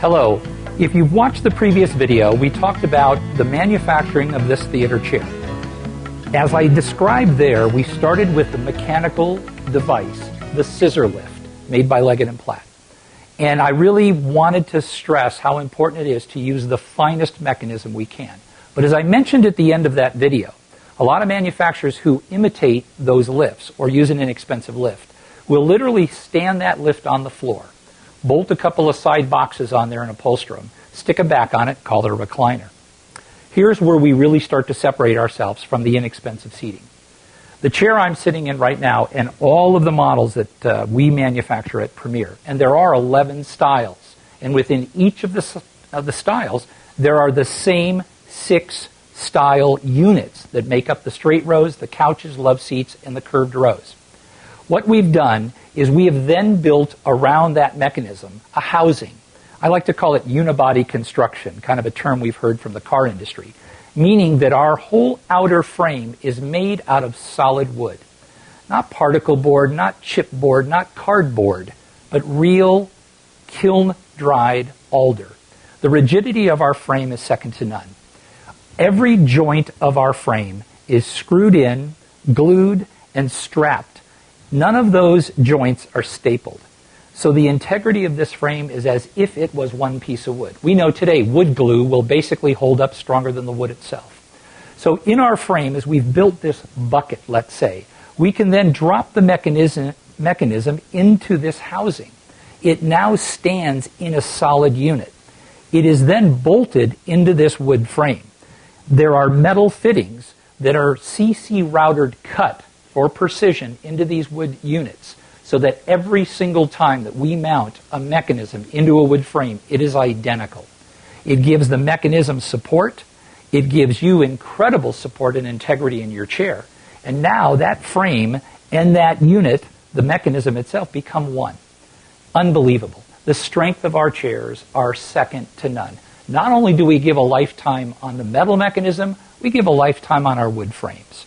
Hello. If you've watched the previous video, we talked about the manufacturing of this theater chair. As I described there, we started with the mechanical device, the scissor lift, made by Leggett & Platt. And I really wanted to stress how important it is to use the finest mechanism we can. But as I mentioned at the end of that video, a lot of manufacturers who imitate those lifts or use an inexpensive lift will literally stand that lift on the floor, bolt a couple of side boxes on there and upholster them, stick a back on it, call it a recliner. Here's where we really start to separate ourselves from the inexpensive seating. The chair I'm sitting in right now and all of the models that we manufacture at Premier, and there are 11 styles, and within each of the styles there are the same 6 style units that make up the straight rows, the couches, love seats, and the curved rows. What we've done is we have then built around that mechanism a housing. I like to call it unibody construction, kind of a term we've heard from the car industry, meaning that our whole outer frame is made out of solid wood. Not particle board, not chipboard, not cardboard, but real kiln-dried alder. The rigidity of our frame is second to none. Every joint of our frame is screwed in, glued, and strapped. None of those joints are stapled. So the integrity of this frame is as if it was one piece of wood. We know today wood glue will basically hold up stronger than the wood itself. So in our frame, as we've built this bucket, let's say, we can then drop the mechanism into this housing. It now stands in a solid unit. It is then bolted into this wood frame. There are metal fittings that are CC routered cut for precision into these wood units so that every single time that we mount a mechanism into a wood frame, it is identical. It gives the mechanism support. It gives you incredible support and integrity in your chair. And now that frame and that unit, the mechanism itself, become one. Unbelievable. The strength of our chairs are second to none. Not only do we give a lifetime on the metal mechanism, we give a lifetime on our wood frames.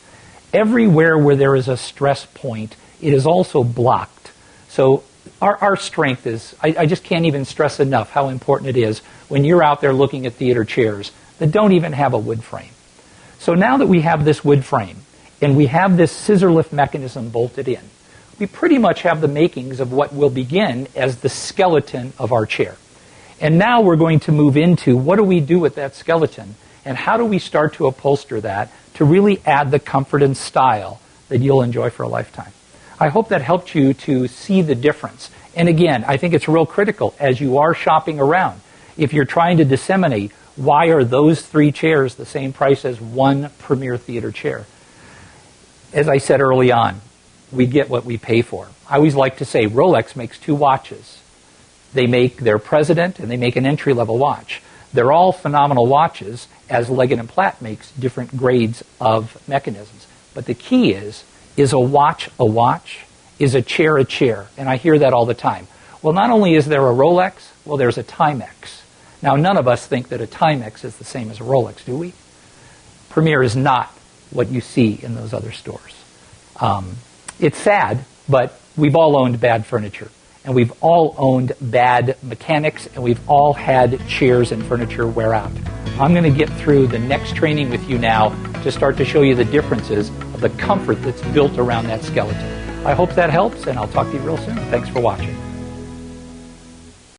Everywhere where there is a stress point, it is also blocked. So our strength is, I just can't even stress enough how important it is when you're out there looking at theater chairs that don't even have a wood frame. So now that we have this wood frame and we have this scissor lift mechanism bolted in, we pretty much have the makings of what will begin as the skeleton of our chair. And now we're going to move into what do we do with that skeleton and how do we start to upholster that to really add the comfort and style that you'll enjoy for a lifetime. I hope that helped you to see the difference. And again, I think it's real critical as you are shopping around. If you're trying to disseminate why are those 3 chairs the same price as one Premier theater chair. As I said early on, we get what we pay for. I always like to say Rolex makes 2 watches. They make their President and they make an entry-level watch. They're all phenomenal watches, as Leggett & Platt makes different grades of mechanisms. But the key is a watch a watch? Is a chair a chair? And I hear that all the time. Well, not only is there a Rolex, well, there's a Timex. Now, none of us think that a Timex is the same as a Rolex, do we? Premier is not what you see in those other stores. It's sad, but we've all owned bad furniture. And we've all owned bad mechanics, and we've all had chairs and furniture wear out. I'm going to get through the next training with you now to start to show you the differences of the comfort that's built around that skeleton. I hope that helps, and I'll talk to you real soon. Thanks for watching.